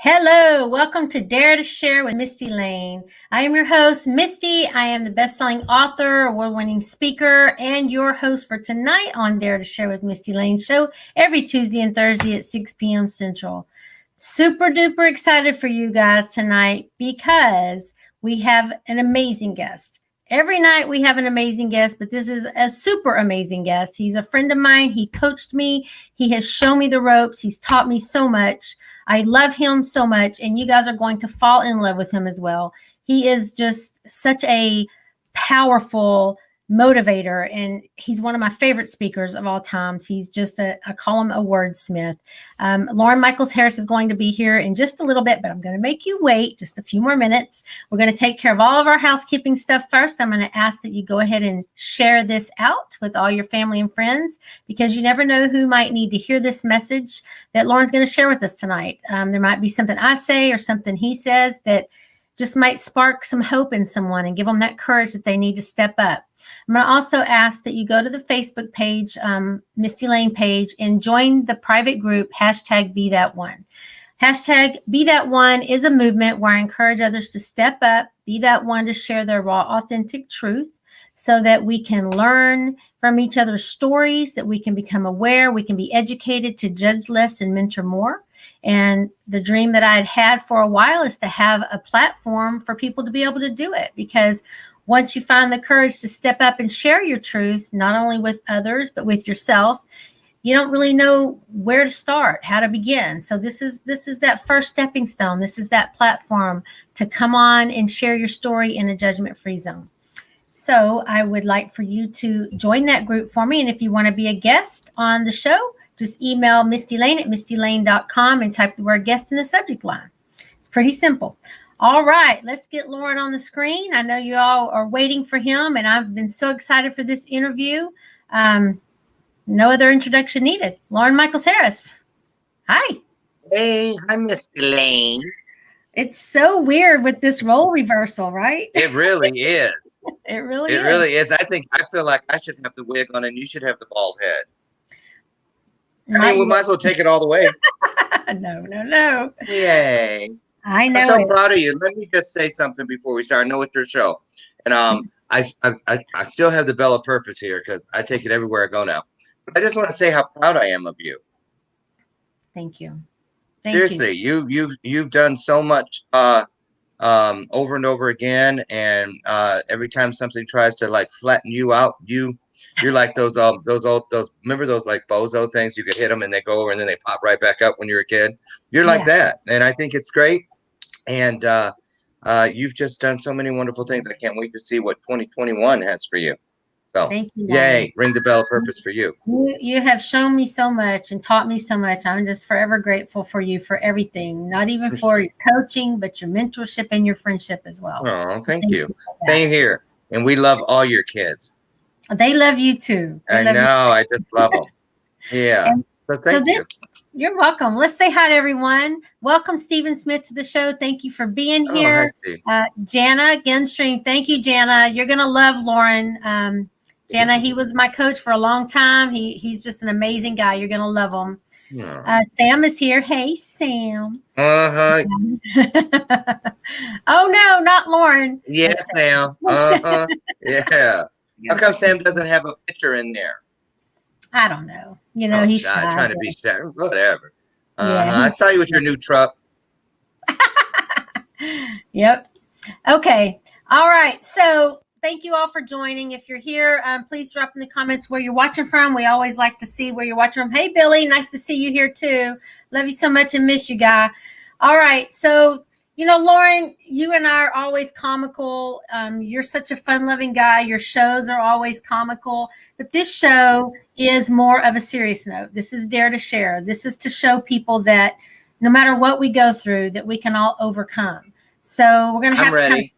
Hello, welcome to Dare to Share with Mistie Layne. I am your host, Misty. I am the best-selling author, award-winning speaker, and your host for tonight on Dare to Share with Mistie Layne show every Tuesday and Thursday at 6 p.m. Central. Super duper excited for you guys tonight because we have an amazing guest. Every night we have an amazing guest, but this is a super amazing guest. He's a friend of mine. He coached me. He has shown me the ropes. He's taught me so much. I love him so much, and you guys are going to fall in love with him as well. He is just such a powerful motivator, and he's one of my favorite speakers of all times. He's just I call him a wordsmith. Lauren Michaels Harris is going to be here in just a little bit, but I'm going to make you wait just a few more minutes. We're going to take care of all of our housekeeping stuff first. I'm going to ask that you go ahead and share this out with all your family and friends, because you never know who might need to hear this message that Lauren's going to share with us tonight. There might be something I say or something he says that just might spark some hope in someone and give them that courage that they need to step up. I'm going to also ask that you go to the Facebook page, Mistie Layne page, and join the private group, #BeThatOne. #BeThatOne is a movement where I encourage others to step up, be that one to share their raw, authentic truth so that we can learn from each other's stories, that we can become aware, we can be educated to judge less and mentor more. And the dream that I had had for a while is to have a platform for people to be able to do it, because once you find the courage to step up and share your truth, not only with others, but with yourself, you don't really know where to start, how to begin. So this is that first stepping stone. This is that platform to come on and share your story in a judgment-free zone. So I would like for you to join that group for me. And if you want to be a guest on the show, just email Mistie Layne at mistielayne.com and type the word guest in the subject line. It's pretty simple. All right, let's get Lauren on the screen. I know you all are waiting for him, and I've been so excited for this interview. No other introduction needed. Lauren Michaels Harris. Hi. Hey, I'm Mistie Layne. It's so weird with this role reversal, right? It really is. It really is. I feel like I should have the wig on and you should have the bald head. We might as well take it all the way. No. Yay. I know. I'm so proud of you. Let me just say something before we start. I know it's your show. And I still have the bell of purpose here because I take it everywhere I go now. But I just want to say how proud I am of you. Thank you. Seriously, you've done so much over and over again, and every time something tries to like flatten you out, you're like those remember those like bozo things, you could hit them and they go over and then they pop right back up when you're a kid. You're like that, and I think it's great. And you've just done so many wonderful things. I can't wait to see what 2021 has for you. So thank you. Yay, ring the bell of purpose for you. You have shown me so much and taught me so much. I'm just forever grateful for you for everything, not even for your coaching, but your mentorship and your friendship as well. Oh, thank you. Same here. And we love all your kids. They love you too. I know. I just love them. Yeah. So thank you. You're welcome. Let's say hi to everyone. Welcome, Stephen Smith, to the show. Thank you for being here. Hi, Jana Gunstream. Thank you, Jana. You're going to love Lauren. Jana, he was my coach for a long time. He's just an amazing guy. You're going to love him. Yeah. Sam is here. Hey, Sam. Uh-huh. Oh, no, not Lauren. Yes, Sam. Uh-huh. Yeah. How come Sam doesn't have a picture in there? I don't know. You know, he's shy. Trying to be shy. Whatever. I saw you with your new truck. Yep. Okay. All right. So thank you all for joining. If you're here, please drop in the comments where you're watching from. We always like to see where you're watching from. Hey, Billy. Nice to see you here, too. Love you so much and miss you, guy. All right. So, you know, Lauren, you and I are always comical. You're such a fun-loving guy. Your shows are always comical. But this show is more of a serious note. This is Dare to Share. This is to show people that no matter what we go through, that we can all overcome. So we're going to have to kind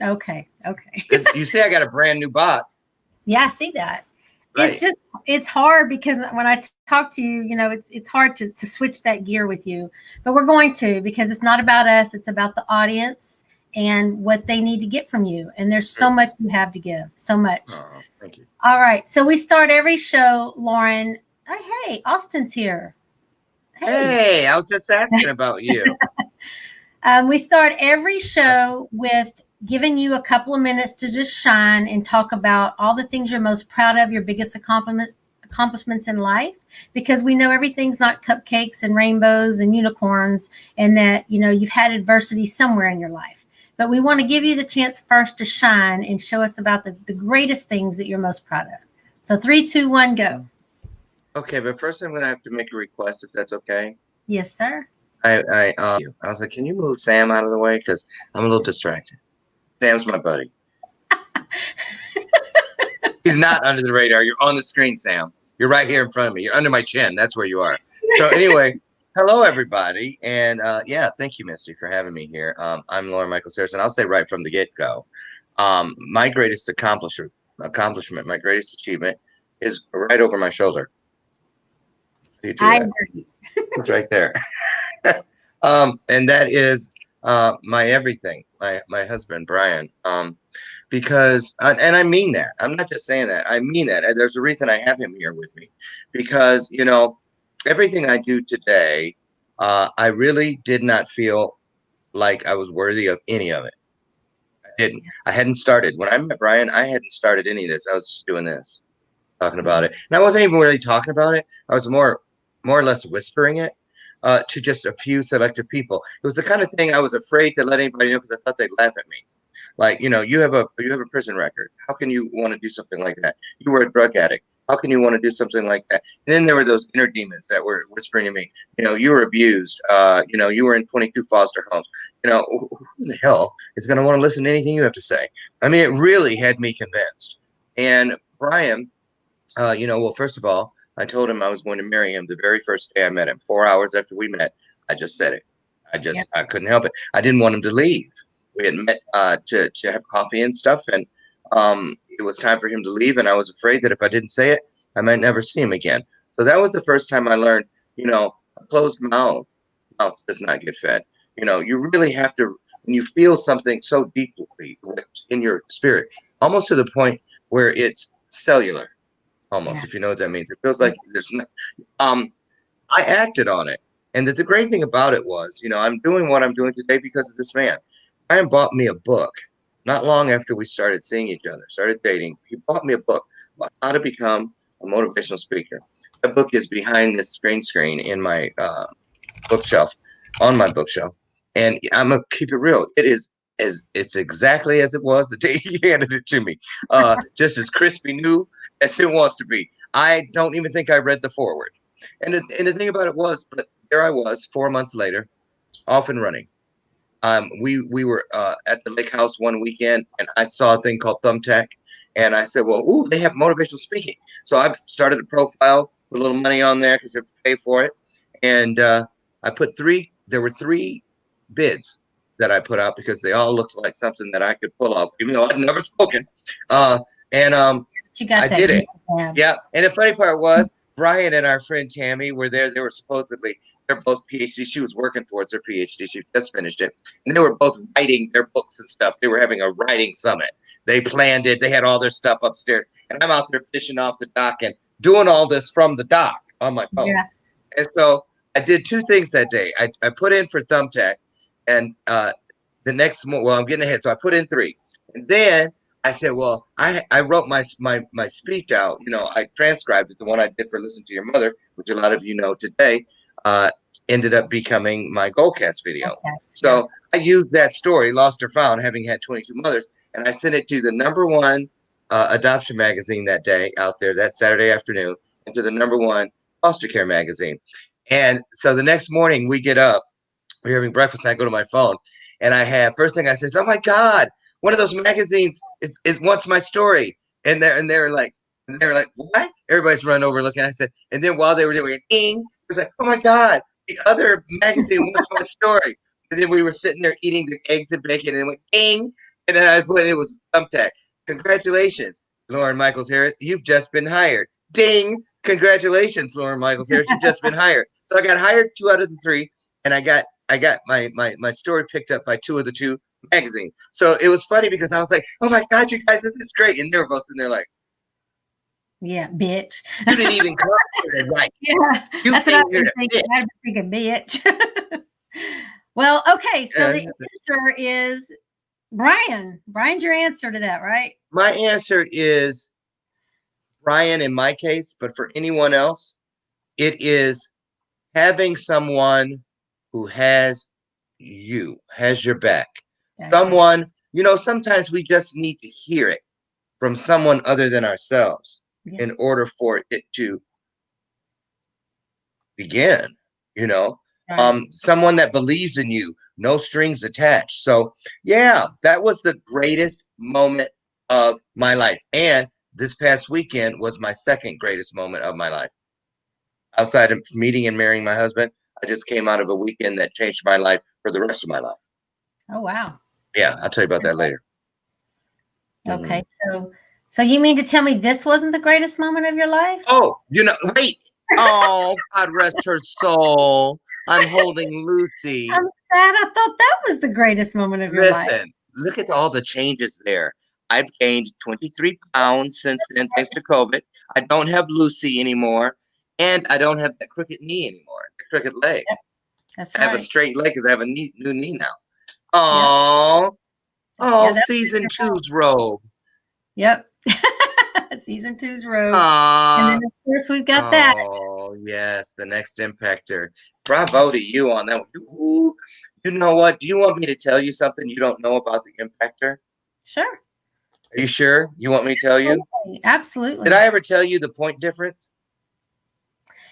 of... Okay. You see I got a brand new box. Yeah, I see that. Right. It's hard because when I talk to you, you know, it's hard to switch that gear with you, but we're going to, because it's not about us. It's about the audience and what they need to get from you. And there's so much you have to give, so much. Oh, thank you. All right. So we start every show, Lauren. Hey, Austin's here. Hey, I was just asking about you. We start every show with giving you a couple of minutes to just shine and talk about all the things you're most proud of, your biggest accomplishments in life, because we know everything's not cupcakes and rainbows and unicorns, and that you've had adversity somewhere in your life. But we want to give you the chance first to shine and show us about the greatest things that you're most proud of. So 3, 2, 1, go. Okay, but first I'm gonna have to make a request if that's okay. Yes, sir. I was like, can you move Sam out of the way? Because I'm a little distracted. Sam's my buddy. He's not under the radar. You're on the screen, Sam. You're right here in front of me. You're under my chin. That's where you are. So anyway, hello everybody, and yeah, thank you, Misty, for having me here. I'm Lauren Michael Harrison. I'll say right from the get-go, my greatest accomplishment, my greatest achievement, is right over my shoulder. I agree. It's right there. And that is my everything, my husband Brian. Because and I mean that. I'm not just saying that. I mean that. And there's a reason I have him here with me, because everything I do today, I really did not feel like I was worthy of any of it. I didn't. I hadn't started when I met Brian. I hadn't started any of this. I was just doing this, talking about it, and I wasn't even really talking about it. I was more or less whispering it to just a few selective people. It was the kind of thing I was afraid to let anybody know because I thought they'd laugh at me. Like, you have a prison record. How can you want to do something like that? You were a drug addict. How can you want to do something like that? And then there were those inner demons that were whispering to me, you were abused. You were in 22 foster homes. Who the hell is going to want to listen to anything you have to say? I mean, it really had me convinced. And Brian, well, first of all, I told him I was going to marry him the very first day I met him. 4 hours after we met, I just said it. I couldn't help it. I didn't want him to leave. We had met to have coffee and stuff, and it was time for him to leave, and I was afraid that if I didn't say it, I might never see him again. So that was the first time I learned, a closed mouth does not get fed. You really have to, when you feel something so deeply in your spirit, almost to the point where it's cellular, almost, if you know what that means. It feels like there's no, I acted on it. And the great thing about it was, I'm doing what I'm doing today because of this man. Brian bought me a book not long after we started seeing each other, started dating. He bought me a book about how to become a motivational speaker. That book is behind this screen in my bookshelf, on my bookshelf. And I'm going to keep it real. It's exactly as it was the day he handed it to me. Just as crispy new as it wants to be. I don't even think I read the foreword. And the thing about it was, but there I was 4 months later, off and running. We were at the lake house one weekend, and I saw a thing called Thumbtack, and I said, well, ooh, they have motivational speaking. So I started a profile, put a little money on there because you have to pay for it. And I put there were 3 bids that I put out because they all looked like something that I could pull off, even though I'd never spoken. And I did it. Yeah. And the funny part was, Brian and our friend Tammy were there. They were supposedly, they're both PhDs. She was working towards her PhD. She just finished it. And they were both writing their books and stuff. They were having a writing summit. They planned it. They had all their stuff upstairs. And I'm out there fishing off the dock and doing all this from the dock on my phone. Yeah. And so I did 2 things that day. I put in for Thumbtack, and the next morning, well, I'm getting ahead. So I put in 3. And then I said, well, I wrote my speech out. I transcribed it, the one I did for Listen to Your Mother, which a lot of you know today, ended up becoming my Goalcast video. So I used that story, Lost or Found, having had 22 mothers, and I sent it to the #1 adoption magazine that day out there, that Saturday afternoon, and to the #1 foster care magazine. And so the next morning we get up, we're having breakfast, and I go to my phone, and first thing I say is, oh my God, one of those magazines is wants my story. And they're like, what? Everybody's run over looking. I said, and then while they were doing it, ding, I was like, oh my God, the other magazine wants my story. And then we were sitting there eating the eggs and bacon, and it went ding. And then I put it was Thumbtack. Congratulations, Lauren Michaels Harris. You've just been hired. Ding. Congratulations, Lauren Michaels Harris. You've just been hired. So I got hired 2 out of the 3, and I got my story picked up by 2 of the 2 magazines. So it was funny because I was like, oh my God, you guys, this is great. And they were both sitting there like, yeah, bitch. You didn't even come here to write. Yeah, that's what I was thinking. I was thinking, bitch. Well, okay. So the Uh, answer is Brian. Brian's your answer to that, right? my answer is Brian in my case, but for anyone else, it is having someone who has your back. Gotcha. Someone, sometimes we just need to hear it from someone other than ourselves Yeah. in order for it to begin, you know. Right. Someone that believes in you, no strings attached. So yeah, that was the greatest moment of my life. And this past weekend was my second greatest moment of my life. Outside of meeting and marrying my husband, I just came out of a weekend that changed my life for the rest of my life. Oh, wow. Yeah, I'll tell you about that later. Okay. Mhm. So you mean to tell me this wasn't the greatest moment of your life? Oh, wait. Oh, God rest her soul. I'm holding Lucy. I'm sad. I thought that was the greatest moment of your life. Listen, look at all the changes there. I've gained 23 pounds since then, thanks to COVID. I don't have Lucy anymore, and I don't have that crooked knee anymore, the crooked leg. Yep, that's I have a right. straight leg because I have a new knee now. Yep. Oh, Yeah, oh, that was season your fault. two's robe. Yep. Season two's robe. And then Ah, of course we've got that. oh, yes, the next impactor. Bravo to you on that one. Ooh, you know what? Do you want me to tell you something you don't know about the impactor? Sure. Are you sure you want me to tell you? Absolutely. Did Absolutely. I ever tell you the point difference?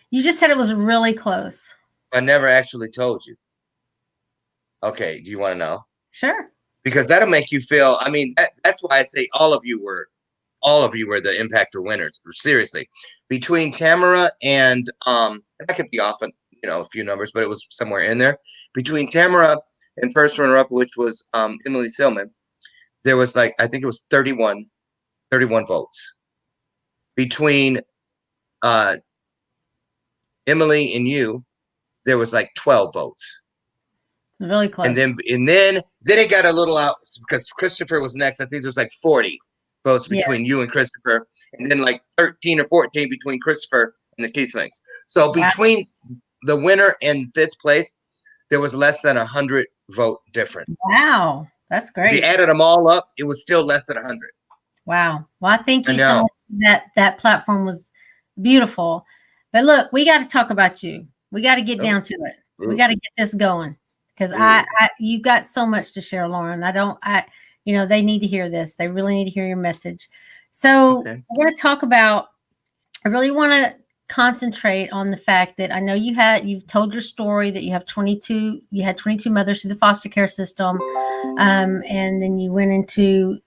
You just said it was really close. I never actually told you. Okay, do you want to know? Sure. Because that'll make you feel. I mean, that's why I say all of you were the impactor winners. Seriously, between Tamara and I could be off on a few numbers, but it was somewhere in there. Between Tamara and first runner up, which was Emily Silman, there was like I think it was 31 votes. Between uh, Emily and you, there was like 12 votes. Really And close. then it got a little out because Christopher was next. I think there was like 40 votes Yeah. between you and Christopher, and then like 13 or 14 between Christopher and the Keyslings. So Wow. between the winner and fifth place, there was less than 100 vote difference. Wow. That's If you great. added them all up, it was still less than 100. Wow. Well, I thank I you so know. much. That platform was beautiful. But look, we got to talk about you. We got to get Oh, down to it. We ooh, got to get this going because ooh, you got so much to share, Lauren. They need to hear this. They really need to hear your message. So okay. we're going to talk about. I really want to concentrate on the fact that I know you've told your story that you had 22 mothers through the foster care system, and then you went into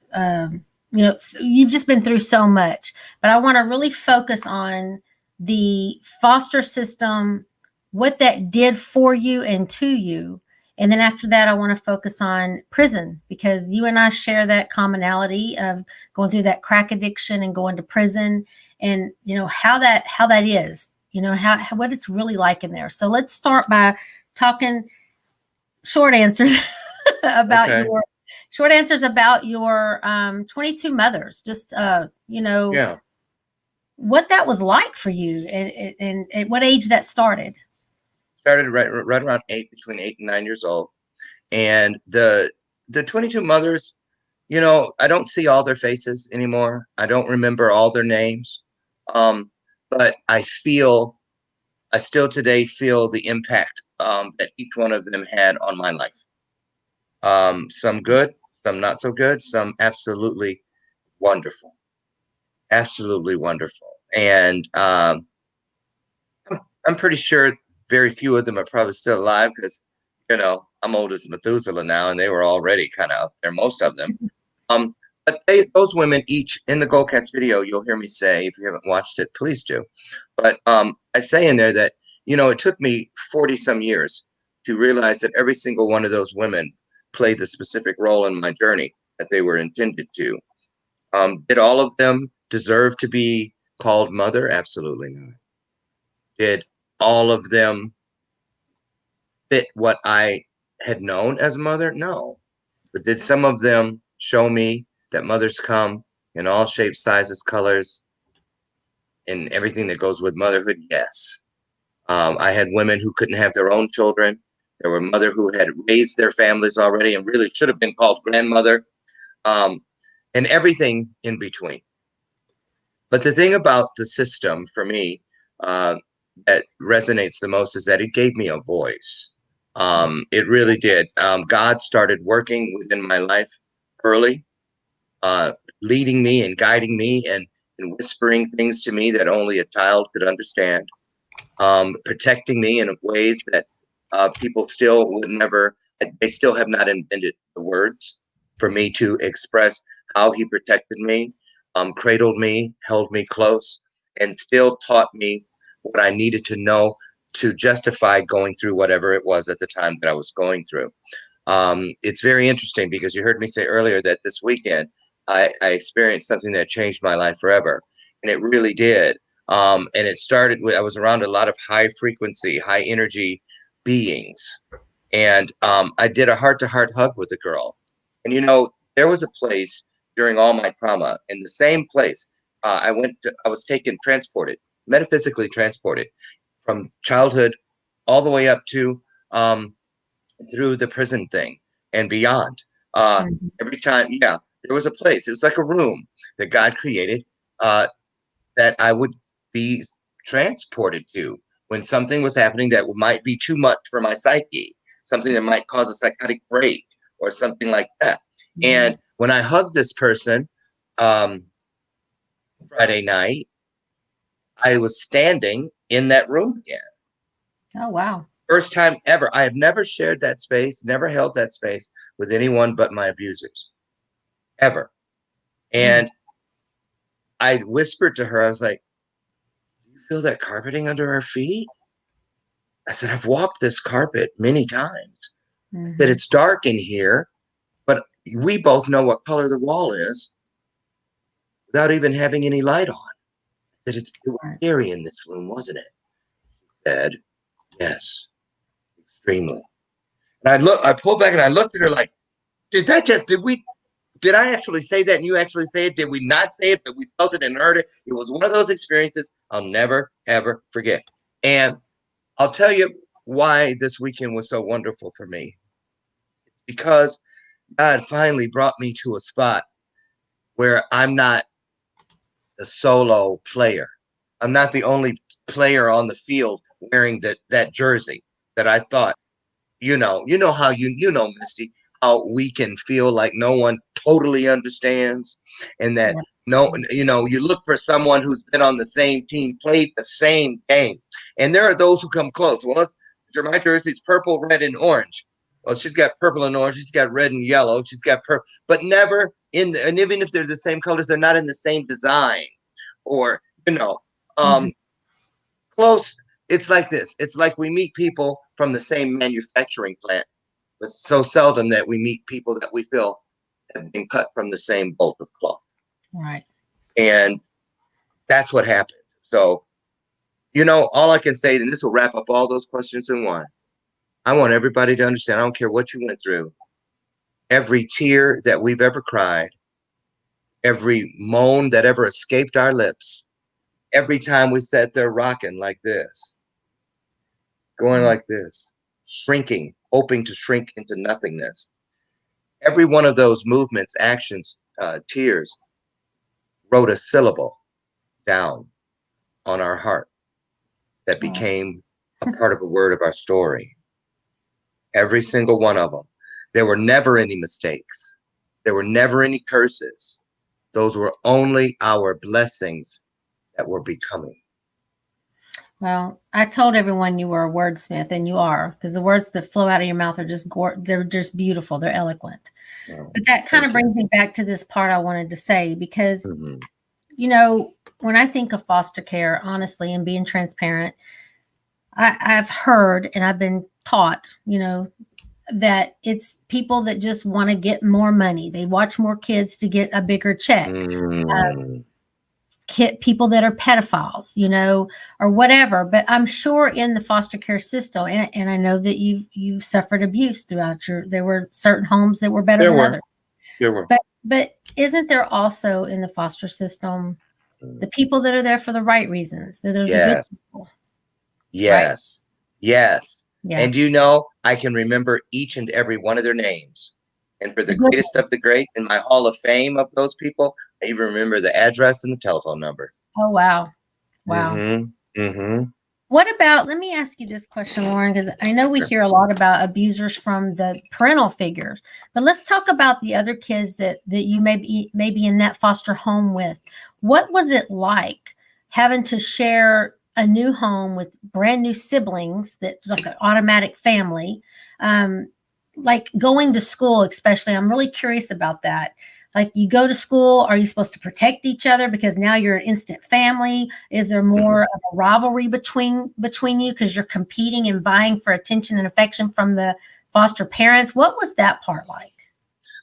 you've just been through so much, but I want to really focus on the foster system, what that did for you and to you. And then after that, I want to focus on prison because you and I share that commonality of going through that crack addiction and going to prison, and how that is, how what it's really like in there. So let's start by talking short answers about Okay. your short answers about your 22 mothers. Just Yeah. what that was like for you, and at what age that started. Started right around between 8 and 9 years old. And the 22 mothers, I don't see all their faces anymore. I don't remember all their names. But I still today feel the impact that each one of them had on my life. Some good, some not so good, some absolutely wonderful, absolutely wonderful. And I'm pretty sure very few of them are probably still alive because, I'm old as Methuselah now, and they were already kind of up there, most of them. Um, but those women each in the Goldcast video, you'll hear me say, if you haven't watched it, please do. But I say in there that, it took me 40 some years to realize that every single one of those women played the specific role in my journey that they were intended to. Did all of them deserve to be called mother? Absolutely not. Did all of them fit what I had known as a mother? No. But did some of them show me that mothers come in all shapes, sizes, colors, and everything that goes with motherhood? Yes. I had women who couldn't have their own children, There were mother who had raised their families already and really should have been called grandmother, um, and everything in between. But the thing about the system for me uh, that resonates the most is that it gave me a voice. It really did. God started working within my life early, uh, leading me and guiding me and whispering things to me that only a child could understand, protecting me in ways that people still would never, they still have not invented the words for me to express how he protected me, cradled me, held me close, and still taught me what I needed to know to justify going through whatever it was at the time that I was going through. It's very interesting because you heard me say earlier that this weekend I experienced something that changed my life forever, and it really did. And it started with I was around a lot of high frequency, high energy beings, and I did a heart to heart hug with a girl. And there was a place during all my trauma, in the same place I was transported, metaphysically transported from childhood all the way up to um, through the prison thing and beyond. Mhm. Every time, yeah, there was a place. It was like a room that God created uh, that I would be transported to when something was happening that might be too much for my psyche, something that might cause a psychotic break or something like that. Mhm. And when I hugged this person um, Friday night, I was standing in that room again. Oh, wow. First time ever. I have never shared that space, never held that space with anyone but my abusers, ever. Mm. And I whispered to her, I was like, "Do you feel that carpeting under our feet?" I said, "I've walked this carpet many times." I said, Mhm. "It's dark in here, but we both know what color the wall is without even having any light on." I said, "It was Right. scary in this room, wasn't it?" She said, "Yes, extremely." And I pulled back and I looked at her like, did I actually say that and you actually say it? Did we not say it, but we felt it and heard it? It was one of those experiences I'll never, ever forget. And I'll tell you why this weekend was so wonderful for me. It's because God finally brought me to a spot where I'm not a solo player. I'm not the only player on the field wearing that jersey that I thought. How Misty, how we can feel like no one totally understands, and that Right. no, you look for someone who's been on the same team, played the same game, and there are those who come close. Well, my jersey's purple, red, and orange. Well, she's got purple and orange. She's got red and yellow. She's got purple, but never and even if they're the same colors, they're not in the same design, or Mhm. um, close. It's like this. It's like we meet people from the same manufacturing plant, but so seldom that we meet people that we feel have been cut from the same bolt of cloth. Right. And that's what happened. So, all I can say, and this will wrap up all those questions in one. I want everybody to understand, I don't care what you went through, every tear that we've ever cried, every moan that ever escaped our lips, every time we sat there rocking like this, going Mm. like this, shrinking, hoping to shrink into nothingness. Every one of those movements, actions, tears, wrote a syllable down on our heart that Oh. became a part of a word of our story. Every single one of them. There were never any mistakes. There were never any curses. Those were only our blessings that were becoming. Well, I told everyone you were a wordsmith, and you are, because the words that flow out of your mouth are they're just beautiful. They're eloquent. Well, But that kind of thank you. brings me back to this part I wanted to say, because, Mm-hmm. when I think of foster care, honestly, and being transparent, I've heard and I've been taught, that it's people that just want to get more money. They watch more kids to get a bigger check. Mm, People that are pedophiles, or whatever. But I'm sure in the foster care system, and I know that you've suffered abuse throughout there were certain homes that were better there than were, others. there were. But isn't there also in the foster system the Mm. people that are there for the right reasons, that are the good Yes, people, right? yes, yes. Yeah. And you know, I can remember each and every one of their names. And for The the good greatest of the great in my hall of fame of those people, I even remember the address and the telephone number. Oh, wow. Wow. Mm-hmm. Mm-hmm. What about, let me ask you this question, Lauren, because I know we Sure. hear a lot about abusers from the parental figures, but let's talk about the other kids that you maybe in that foster home with. What was it like having to share a new home with brand new siblings that's like an automatic family? Like going to school, especially. I'm really curious about that. Like you go to school, are you supposed to protect each other because now you're an instant family? Is there Mm-hmm. more of a rivalry between you because you're competing and vying for attention and affection from the foster parents? What was that part like?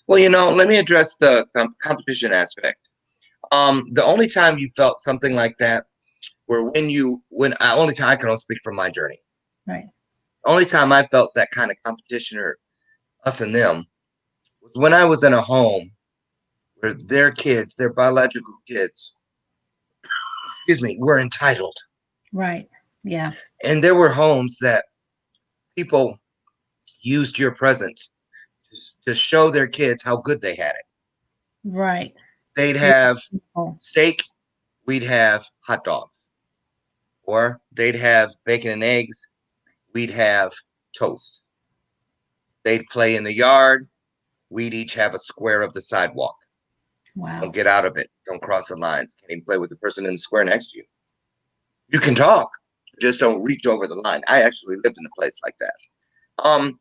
Well, let me address the competition aspect. The only time you felt something like that were only time I can only speak from my journey. Right. Only time I felt that kind of competition or us and them was when I was in a home where their kids, their biological kids, excuse me, were entitled. Right. Yeah. And there were homes that people used your presence to show their kids how good they had it. Right. They'd Yeah. have Oh, steak, we'd have hot dogs. Or they'd have bacon and eggs, we'd have toast. They'd play in the yard, we'd each have a square of the sidewalk. Don't wow. get out of it. Don't cross the lines. Can't even play with the person in the square next to you. You can talk, just don't reach over the line. I actually lived in a place like that.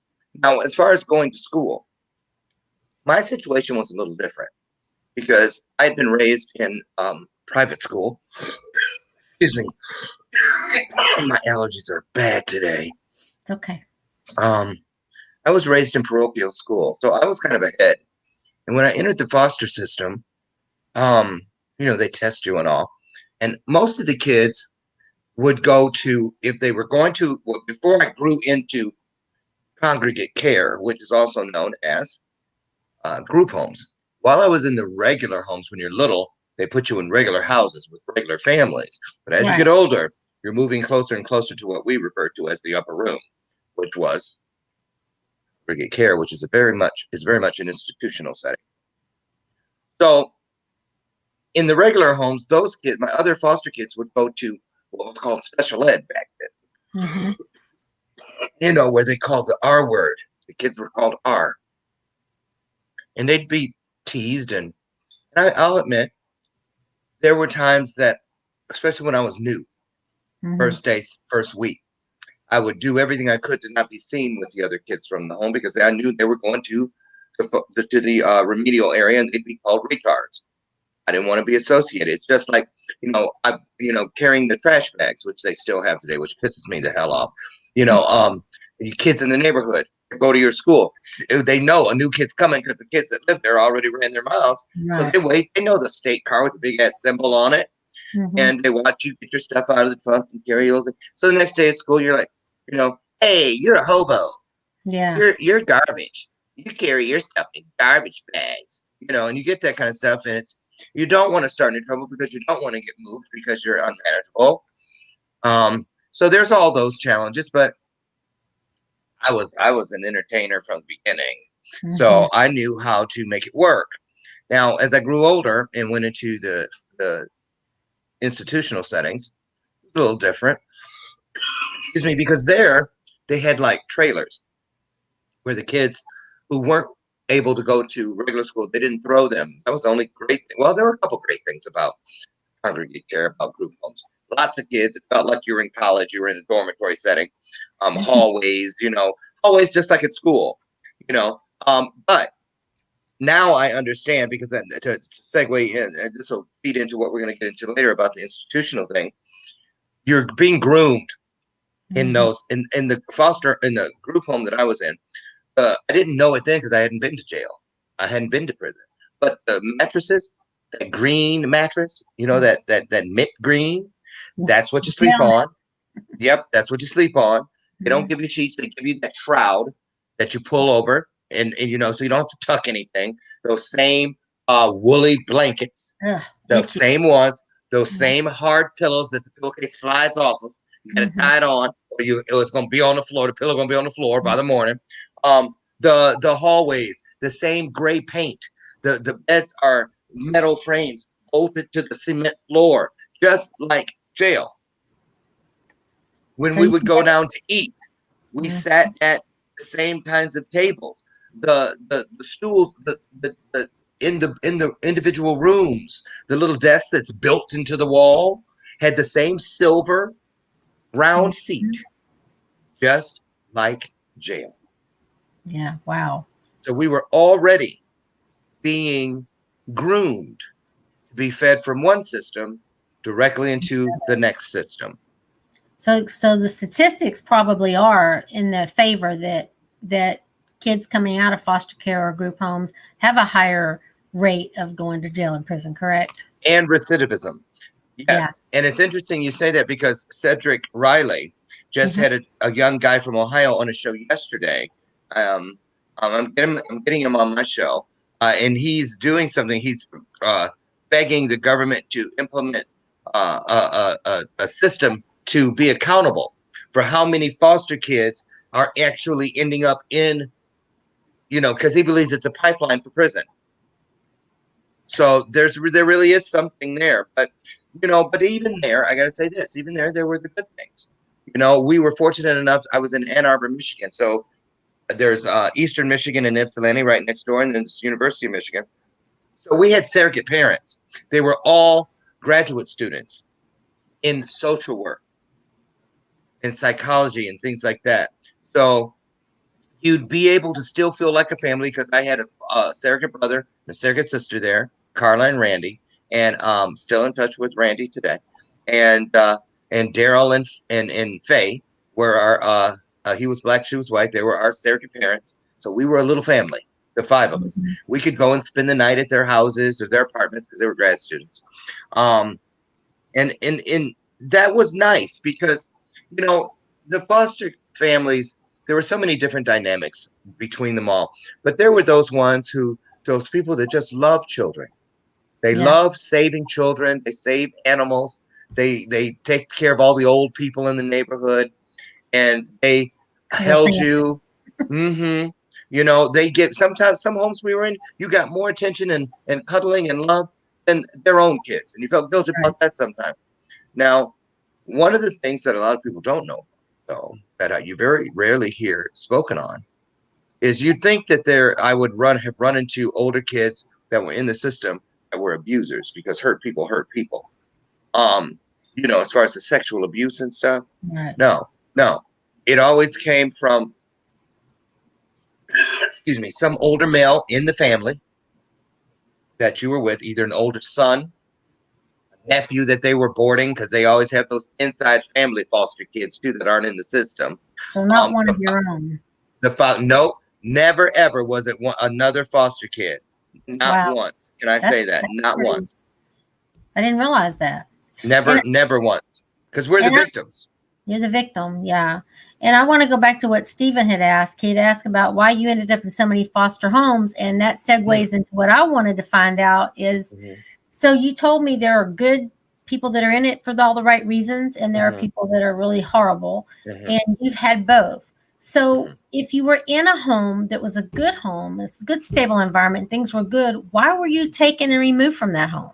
Now, as far as going to school, my situation was a little different because I'd been raised in private school. Excuse me. My allergies are bad today. It's okay. Um, I was raised in parochial school, so I was kind of ahead. And when I entered the foster system, um, they test you and all. And most of the kids would go to, if they were going to, well, before I grew into congregate care, which is also known as group homes. While I was in the regular homes, when you're little, they put you in regular houses with regular families. But as you Right. get older, you're moving closer and closer to what we refer to as the upper room, which was congregate care, which is very much an institutional setting. So in the regular homes, those kids, my other foster kids, would go to what was called special ed back then. Mm-hmm. Where they called the R word. The kids were called R, and they'd be teased. And I'll admit, there were times that, especially when I was new, Mm-hmm. first day, first week, I would do everything I could to not be seen with the other kids from the home because I knew they were going to the remedial area and they'd be called retards. I didn't want to be associated. It's just like, carrying the trash bags, which they still have today, which pisses me the hell off. You know, um, Kids in the neighborhood go to your school. They know a new kid's coming because the kids that live there already ran their mouths. So Right. they wait. They know the state car with the big ass symbol on it, Mm-hmm. and they watch you get your stuff out of the trunk and carry it. So the next day at school, you're like, hey, you're a hobo. Yeah. You're garbage. You carry your stuff in garbage bags, and you get that kind of stuff, and you don't want to start any trouble because you don't want to get moved because you're unmanageable. So there's all those challenges, but I was an entertainer from the beginning, Mm-hmm. so I knew how to make it work. Now, as I grew older and went into the institutional settings, it was a little different. Excuse me, because there they had like trailers where the kids who weren't able to go to regular school, they didn't throw them. That was the only great thing. Well, there were a couple great things about congregate care, about group homes. Lots of kids. It felt like you were in college. You were in a dormitory setting. Hallways, hallways just like at school. But now I understand because then to segue in, and this will feed into what we're going to get into later about the institutional thing. You're being groomed in Mm-hmm. those in the group home that I was in. I didn't know it then because I hadn't been to jail. I hadn't been to prison. But the mattresses, that green mattress, that mint green, that's what you sleep Down. on. Yep, that's what you sleep on. They don't Mm-hmm. give you sheets. They give you that shroud that you pull over, and so you don't have to tuck anything. Those same woolly blankets, Ugh, those itchy. same ones, those same hard pillows that the pillowcase slides off of. You got to Mm-hmm. tie it on. or it was going to be on the floor. The pillow going to be on the floor by the morning. The hallways, the same gray paint. The beds are metal frames bolted to the cement floor, just like jail. When So we you would go down to eat, we Mhm. sat at the same kinds of tables. The stools, in the individual rooms, the little desk that's built into the wall had the same silver round seat, just like jail. Yeah. Wow. So we were already being groomed to be fed from one system directly into the next system. So the statistics probably are in the favor that kids coming out of foster care or group homes have a higher rate of going to jail and prison, correct? And recidivism. Yeah. Yes. And it's interesting you say that because Cedric Riley just Mhm. had a young guy from Ohio on a show yesterday. I'm getting him on my show, and he's doing something. He's begging the government to implement a system to be accountable for how many foster kids are actually ending up in, because he believes it's a pipeline for prison. So there really is something there, but even there, I gotta say this, even there were the good things. We were fortunate enough. I was in Ann Arbor, Michigan, so there's Eastern Michigan and Ypsilanti right next door, and then there's University of Michigan. So we had surrogate parents. They were all graduate students in social work and psychology and things like that. So you'd be able to still feel like a family because I had a surrogate brother and a surrogate sister there, Carla and Randy, and still in touch with Randy today. And Daryl and Faye were our he was black, she was white. They were our surrogate parents. So we were a little family, the five of us. Mhm. We could go and spend the night at their houses or their apartments because they were grad students. Um, and that was nice because you know the foster families, there were so many different dynamics between them all, but there were those people that just love children. They Yeah. love saving children. They save animals. They take care of all the old people in the neighborhood, and they held Listen. you. Mm-hmm. They get, sometimes some homes we were in, you got more attention and cuddling and love than their own kids, and you felt guilty Right. about that sometimes. Now, one of the things that a lot of people don't know, though, that you very rarely hear spoken on, is you'd think that I would have run into older kids that were in the system that were abusers because hurt people. As far as the sexual abuse and stuff, Right. no, no, it always came from, excuse me, some older male in the family that you were with, either an older son, nephew that they were boarding, because they always have those inside family foster kids too that aren't in the system. So not one The of your own. no, never ever was it another foster kid. Not Wow. once. Can I That's, say that? that's Not pretty. once. I didn't realize that. Never, And never once. Because we're the and victims. you're the victim, yeah. And I want to go back to what Stephen had asked. He'd asked about why you ended up in so many foster homes, and that segues into what I wanted to find out is, Mm-hmm. so you told me there are good people that are in it for all the right reasons, and there are Mm-hmm. people that are really horrible, Mm-hmm. and you've had both. So Mm-hmm. if you were in a home that was a good home, it's a good stable environment, things were good, why were you taken and removed from that home?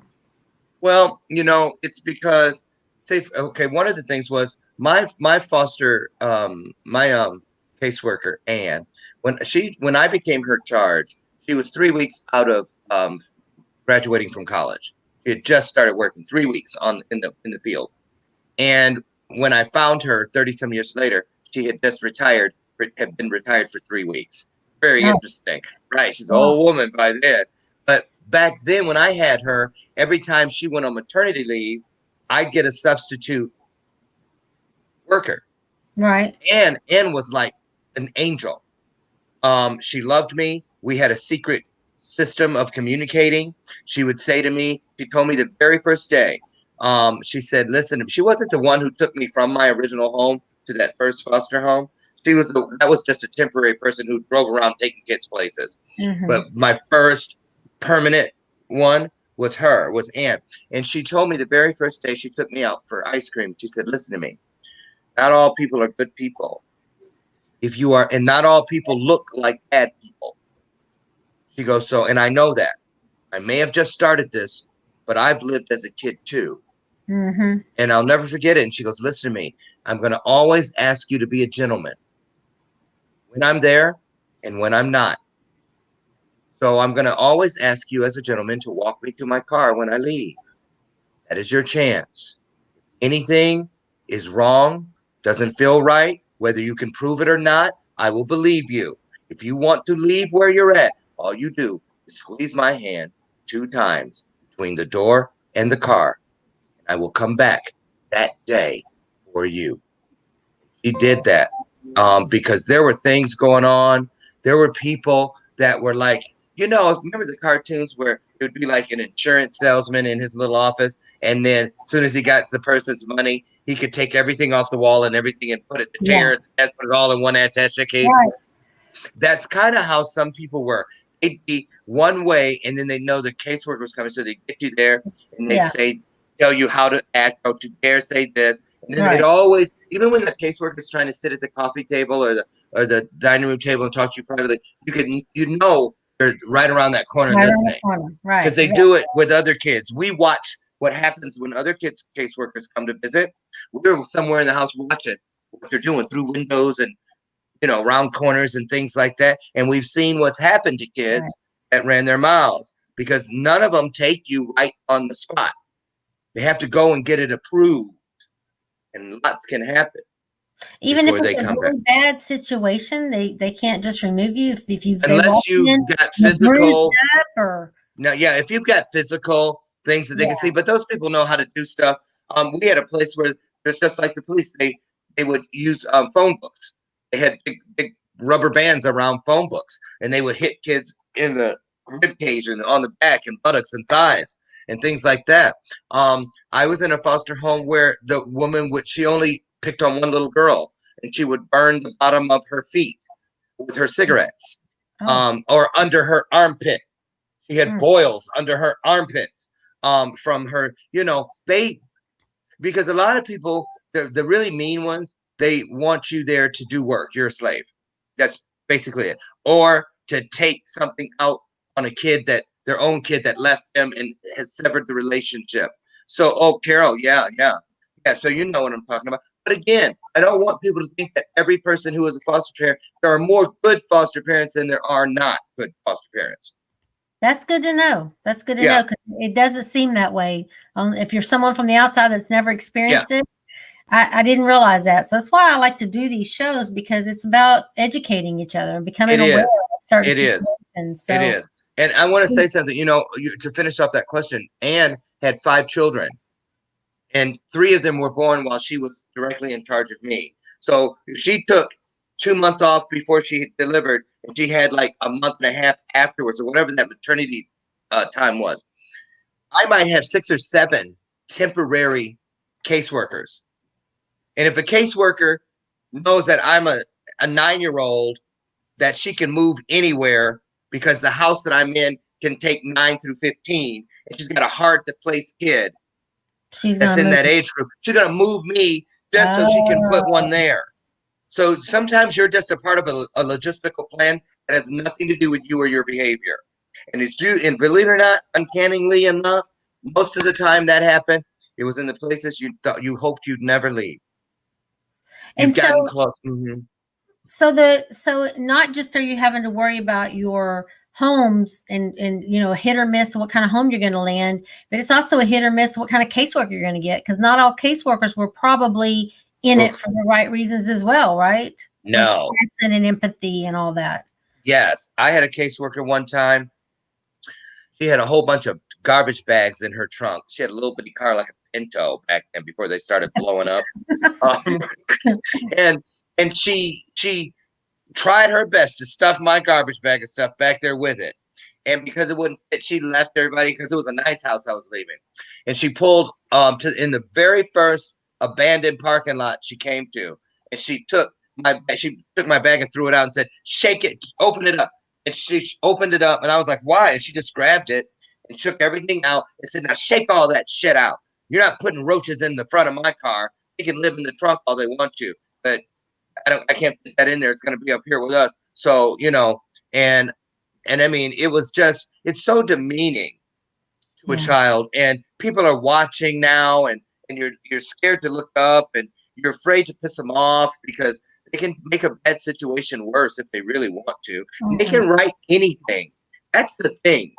Well, it's because, say, okay, one of the things was my foster my caseworker Anne, when I became her charge, she was 3 weeks out of graduating from college. She had just started working 3 weeks in the field, and when I found her 30 some years later, she had just retired, had been retired for 3 weeks. Very Oh, interesting, right? She's an wow. old woman by then. But back then, when I had her, every time she went on maternity leave, I'd get a substitute worker. Right. And Ann was like an angel. She loved me. We had a secret system of communicating. She would say to me, she told me the very first day, she said, listen, she wasn't the one who took me from my original home to that first foster home. That was just a temporary person who drove around taking kids places. Hmm. But my first permanent one was Ann. And she told me the very first day she took me out for ice cream, she said, listen to me. Not all people are good people. If you are, and not all people look like bad people. She goes, so, and I know that. I may have just started this, but I've lived as a kid too. Mm-hmm. And I'll never forget it. And she goes, listen to me. I'm going to always ask you to be a gentleman when I'm there and when I'm not. So I'm going to always ask you as a gentleman to walk me to my car when I leave. That is your chance. Anything is wrong, doesn't feel right, whether you can prove it or not, I will believe you. If you want to leave where you're at, all you do is squeeze my hand 2 times between the door and the car. I will come back that day for you. She did that because there were things going on. There were people that were like, remember the cartoons where it would be like an insurance salesman in his little office, and then as soon as he got the person's money, he could take everything off the wall and everything and put it in the Yeah. chair and put it all in one attaché case. Right. That's kind of how some people were. They'd be one way, and then they know the caseworker was coming, so they get you there, and they'd Yeah. say, tell you how to act, how to dare say this, and then they'd Right. always, even when the caseworker is trying to sit at the coffee table or the dining room table and talk to you privately, they're right around that corner Right around the listening corner. Right. because they Exactly. do it with other kids. We watch what happens when other kids caseworkers come to visit. We're somewhere in the house watching what they're doing through windows and round corners and things like that. And we've seen what's happened to Right. kids that ran their mouths because none of them take you right on the spot. They have to go and get it approved, and lots can happen Even if before it's they a come back. really bad situation, they can't just remove you if they walk Unless you in got and bruised physical. up or Now, yeah, if you've got physical things that they can see, yeah. but those people know how to do stuff. We had a place where it's just like the police. They would use phone books. They had big rubber bands around phone books, and they would hit kids in the rib cage and on the back and buttocks and thighs and things like that. I was in a foster home where the woman would she only picked on one little girl, and she would burn the bottom of her feet with her cigarettes, Oh. or under her armpit. She had Mm. boils under her armpits from her, they because a lot of people, the really mean ones, they want you there to do work. You're a slave. That's basically it. Or to take something out on a kid that their own kid that left them and has severed the relationship. So, oh, Carol, yeah, yeah. Yeah, so you know what I'm talking about. But again, I don't want people to think that every person who is a foster parent, there are more good foster parents than there are not good foster parents. That's good to know. That's good to Yeah, know because it doesn't seem that way. If you're someone from the outside that's never yeah, experienced it, I didn't realize that. So that's why I like to do these shows because it's about educating each other and becoming it aware is. of certain It is. situations. It So is. And I want to say something, to finish off that question. Anne had 5 children, and 3 of them were born while she was directly in charge of me. So she took 2 months off before she delivered, and she had like a month and a half afterwards, or whatever that maternity time was. I might have 6 or 7 temporary caseworkers. And if a caseworker knows that I'm a 9-year-old that she can move anywhere because the house that I'm in can take 9 through 15, and she's got a hard to place kid she's that's gonna in that move. age group. She's gonna move me just so she can put one Oh, there. So sometimes you're just a part of a logistical plan that has nothing to do with you or your behavior. And it's you, and believe it or not, uncannily enough, most of the time that happened, it was in the places you thought you hoped you'd never leave. and You've gotten so close. Mm-hmm. so not just are you having to worry about your homes and hit or miss what kind of home you're going to land, but it's also a hit or miss what kind of caseworker you're going to get because not all caseworkers were probably in it Oof, for the right reasons as well, right? With no. passion and empathy and all that. Yes, I had a caseworker one time. She had a whole bunch of garbage bags in her trunk. She had a little bitty car like a Pinto back then before they started blowing up. Um, and she tried her best to stuff my garbage bag and stuff back there with it. And because it wouldn't fit, she left everybody because it was a nice house I was leaving. And she pulled in the very first abandoned parking lot she came to, and she took my bag and threw it out and said, "Shake it, open it up." And she opened it up, and I was like, "Why?" And she just grabbed it and shook everything out and said, "Now shake all that shit out. You're not putting roaches in the front of my car. they can live in the trunk all they want to, but I can't fit that in there. It's going to be up here with us. So, and I mean, it's so demeaning to a Yeah. child, and people are watching now, and you're scared to look up, and you're afraid to piss them off because they can make a bad situation worse if they really want to. And they Mm-mm. can write anything. That's the thing.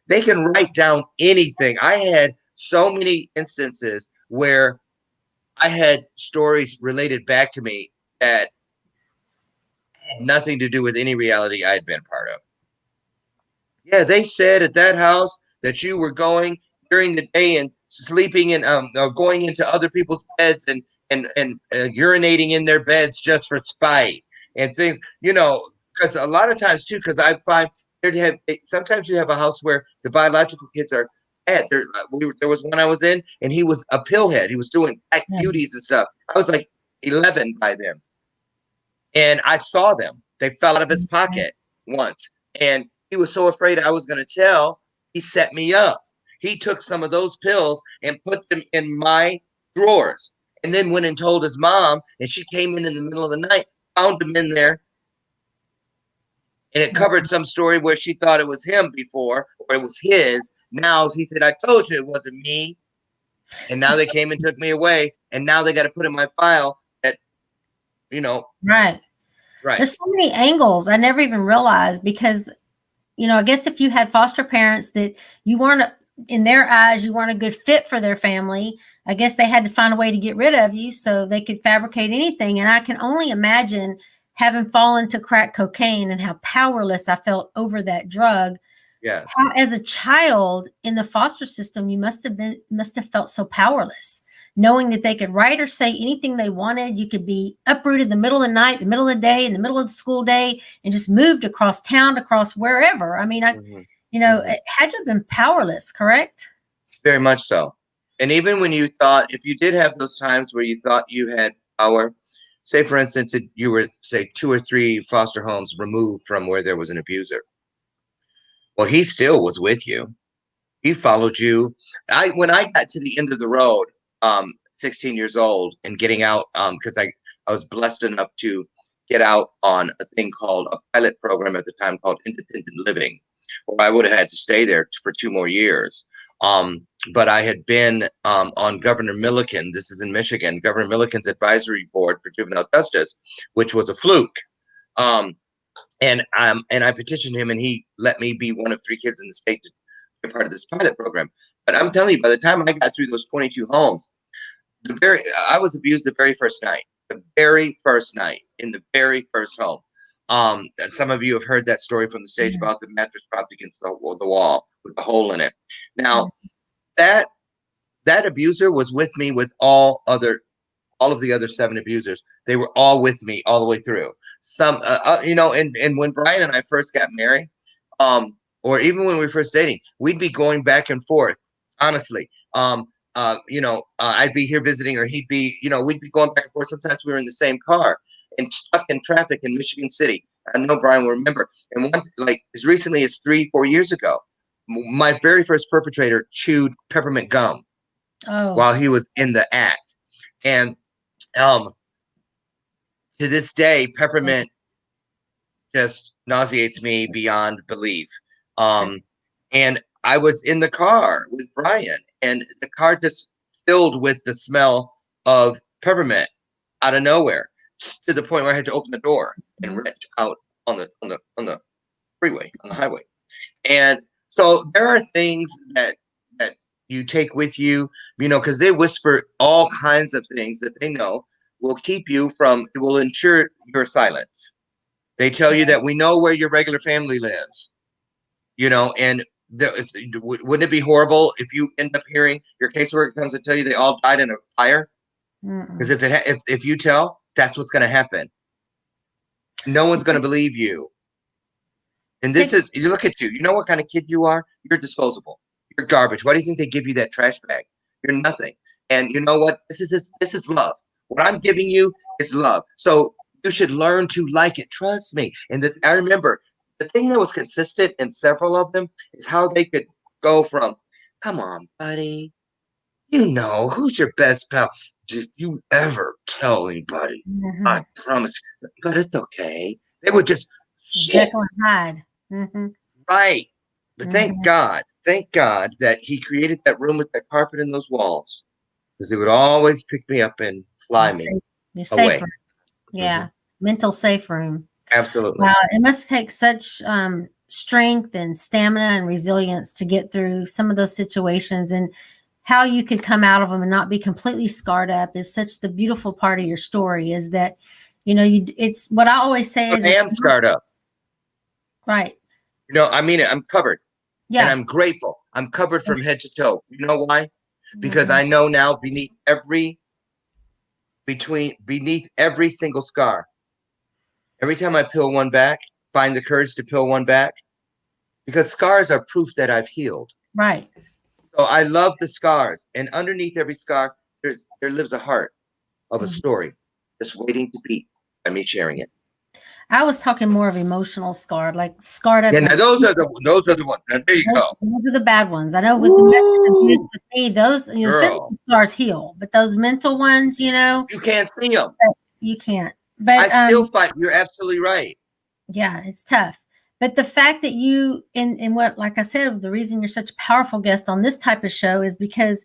They can write down anything. I had so many instances where I had stories related back to me that had nothing to do with any reality I had been part of. Yeah, they said at that house that you were going during the day and sleeping and going into other people's beds and urinating in their beds just for spite and things. Because a lot of times too, because I find sometimes you have a house where the biological kids are at there. There was one I was in, and he was a pillhead. He was doing black Yeah. beauties and stuff. I was like 11 by then, and I saw them. They fell out of his pocket once, and he was so afraid I was going to tell. He set me up. He took some of those pills and put them in my drawers, and then went and told his mom, and she came in the middle of the night, found him in there, and it covered some story where she thought it was him before, or it was his. Now he said, "I told you it wasn't me," and now they came and took me away, and now they got to put in my file that you know, Right. right? There's so many angles I never even realized because, I guess if you had foster parents that you weren't, in their eyes, you weren't a good fit for their family, I guess they had to find a way to get rid of you so they could fabricate anything. And I can only imagine having fallen to crack cocaine and how powerless I felt over that drug. Yes. How, as a child in the foster system, you must have felt so powerless, knowing that they could write or say anything they wanted. You could be uprooted in the middle of the night, the middle of the day, in the middle of the school day, and just moved across town, across wherever. I mean, Mm-hmm. Mm-hmm. it had to have been powerless, correct? Very much so. And even when you thought, if you did have those times where you thought you had power, say for instance, you were, say, 2 or 3 foster homes removed from where there was an abuser. Well, he still was with you. He followed you. When I got to the end of the road, 16 years old, and getting out, because I was blessed enough to get out on a thing called a pilot program at the time called independent living, where I would have had to stay there for 2 more years. But I had been on Governor Milliken. This is in Michigan. Governor Milliken's advisory board for juvenile justice, which was a fluke. Um, and I petitioned him, and he let me be one of 3 kids in the state to be a part of this pilot program. But I'm telling you, by the time I got through those 22 homes, I was abused the very first night. The very first night in the very first home. Some of you have heard that story from the stage Yeah. about the mattress propped against the wall with a hole in it. Now that that abuser was with me with all of the other 7 abusers. They were all with me all the way through. And when Brian and I first got married, or even when we were first dating, we'd be going back and forth. Honestly, I'd be here visiting, or he'd be, we'd be going back and forth. Sometimes we were in the same car and stuck in traffic in Michigan City. I know Brian will remember. And like as recently as 3-4 years ago, my very first perpetrator chewed peppermint gum Oh, while he was in the act, and um, to this day, peppermint just nauseates me beyond belief. sure. Um, and I was in the car with Brian, and the car just filled with the smell of peppermint out of nowhere, to the point where I had to open the door and reach out on the freeway, on the highway. And so there are things that you take with you, because they whisper all kinds of things that they know will keep you from, it will ensure your silence. They tell you that we know where your regular family lives, and wouldn't it be horrible if you end up hearing your caseworker comes and tell you they all died in a fire? Because Mm-mm. if you tell, that's what's going to happen. No one's going to believe you. And Take, you look at you. You know what kind of kid you are? You're disposable. You're garbage. Why do you think they give you that trash bag? You're nothing. And you know what? This is love. What I'm giving you is love. So you should learn to like it. Trust me. And I remember the thing that was consistent in several of them is how they could go from, "Come on, buddy. You know, who's your best pal? Did you ever tell anybody? I promise. But it's okay. They would just shit. Jekyll and Hyde. Mm-hmm. Right. But Mm-hmm. thank God that he created that room with that carpet and those walls. Because he would always pick me up and fly me Your safe away. room. Hmm. Yeah. Mental safe room. Absolutely. Wow. It must take such strength and stamina and resilience to get through some of those situations, and how you could come out of them and not be completely scarred up is such the beautiful part of your story, is that, it's what I always say But is I it's am scarred up. right. You know, I mean it. I'm covered. And Yeah. I'm grateful. I'm covered from head to toe. You know why? Because Mm-hmm. I know now beneath every single scar, every time I peel one back, find the courage to peel one back, because scars are proof that I've healed. Right. So I love the scars, and underneath every scar, there lives a heart of a Mhm. story just waiting to beat by me sharing it. I was talking more of emotional scarred, like scarred up. Yeah, now Like those are the ones. Now, there you go. those are the bad ones. I know with domestic abuse Ooh, with me, those the girl, physical scars heal, but those mental ones, you can't see them. you can't. I But still fight. You're absolutely right. yeah, it's tough. But the fact that you and what, like I said, the reason you're such a powerful guest on this type of show is because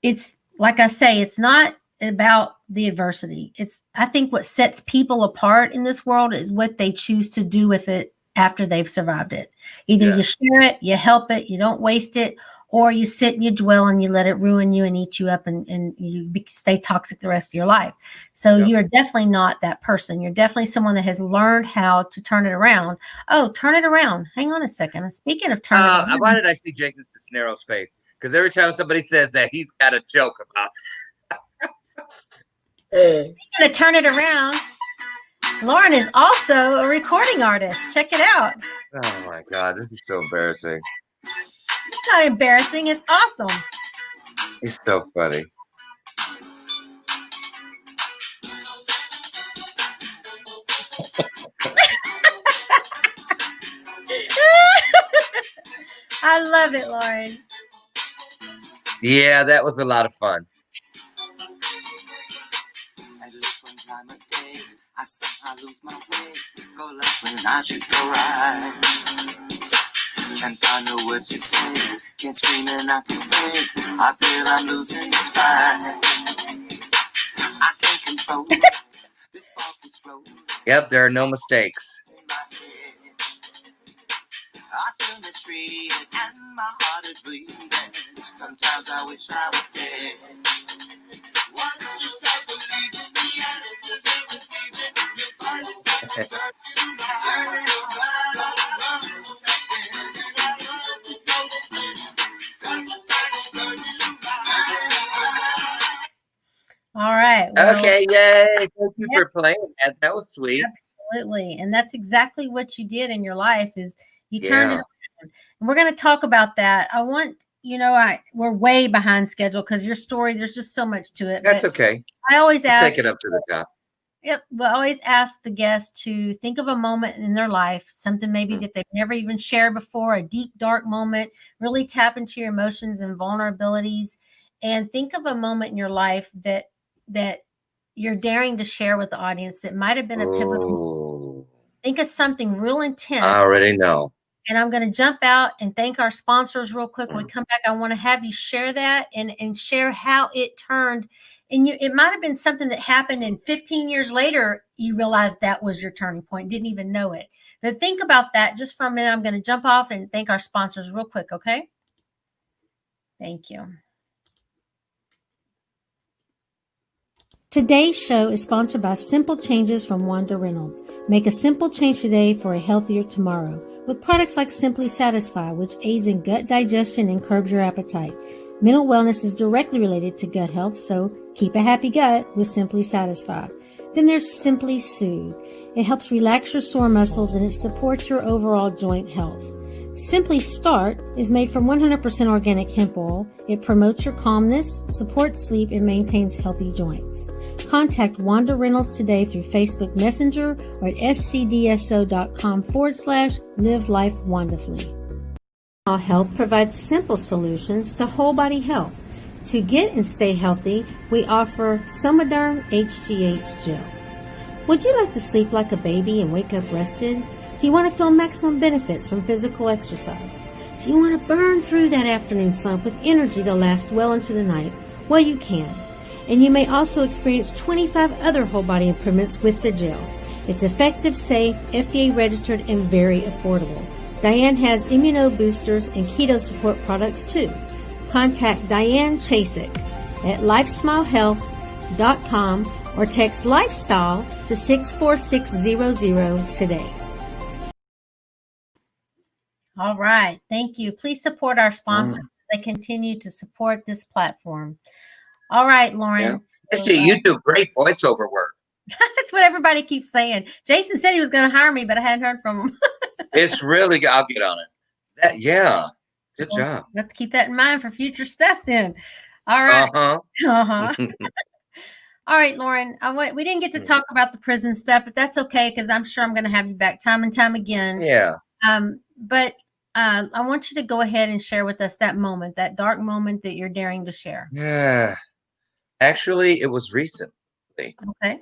it's like I say, it's not about the adversity. It's, I think, what sets people apart in this world is what they choose to do with it after they've survived it. Either you Yes. share it, you help it, you don't waste it, or you sit and you dwell and you let it ruin you and eat you up, and you stay toxic the rest of your life. So Yep. you're definitely not that person. You're definitely someone that has learned how to turn it around. Oh, turn it around. Hang on a second. Speaking of turning it Why around, did I see Jason Cisneros' face? Because every time somebody says that, he's got a joke about. speaking of turn it around, Lauren is also a recording artist. Check it out. Oh my God, this is so embarrassing. It's not embarrassing. It's awesome. He's so funny. I love it, Lauren. Yeah, that was a lot of fun. At least one time a day, I somehow lose my way. Go left when I should go right. Can't find the words to say. Can't scream and I can wait. I feel I'm losing this fight. I can't control this ball keeps rolling Yep, there are no mistakes. in my head. I feel mistreated and my heart is bleeding. Sometimes I wish I was dead. Once you start believing the answers you receive it, your body starts to turn it All right. Well, Okay, yay! Thank you yeah, for playing that. That was sweet. absolutely. And that's exactly what you did in your life, is you turned it Yeah, around. And we're going to talk about that. I want, we're way behind schedule because your story, there's just so much to it. that's But okay. I always We'll take ask, it up to the top. yep, we always ask the guests to think of a moment in their life, something maybe Mm. that they've never even shared before, a deep, dark moment, really tap into your emotions and vulnerabilities, and think of a moment in your life that you're daring to share with the audience that might have been a pivotal. Oh, Think of something real I intense. already know. And I'm going to jump out and thank our sponsors real quick. When we Mm. come back, I want to have you share that and share how it turned. And it might have been something that happened, and 15 years later, you realized that was your turning point, didn't even know it. But think about that just for a minute. I'm going to jump off and thank our sponsors real quick, okay? Thank you. Today's show is sponsored by Simple Changes from Wanda Reynolds. Make a simple change today for a healthier tomorrow with products like Simply Satisfy, which aids in gut digestion and curbs your appetite. Mental wellness is directly related to gut health, so keep a happy gut with Simply Satisfy. Then there's Simply Soothe. It helps relax your sore muscles and it supports your overall joint health. Simply Start is made from 100% organic hemp oil. It promotes your calmness, supports sleep, and maintains healthy joints. Contact Wanda Reynolds today through Facebook Messenger or at scdso.com/live life wonderfully. Health provides simple solutions to whole body health. To get and stay healthy, we offer Somaderm HGH Gel. Would you like to sleep like a baby and wake up rested? Do you want to feel maximum benefits from physical exercise? Do you want to burn through that afternoon slump with energy to last well into the night? Well, you can. And you may also experience 25 other whole body improvements with the gel. It's effective, safe, FDA registered, and very affordable. Diane has immuno boosters and keto support products too. Contact Diane Chasik at lifesmilehealth.com or text lifestyle to 64600 today. All right. Thank you. Please support our sponsors. They continue to support this platform. All right, Lauren. Yeah. Misty, you do great voiceover work. That's what everybody keeps saying. Jason said he was going to hire me, but I hadn't heard from him. It's really good. I'll get on it. Good job. You have to keep that in mind for future stuff then. All right. Uh-huh. All right, Lauren. We didn't get to talk about the prison stuff, but that's okay because I'm sure I'm going to have you back time and time again. Yeah. But I want you to go ahead and share with us that moment, that dark moment that you're daring to share. Yeah. Actually, it was recently. Okay.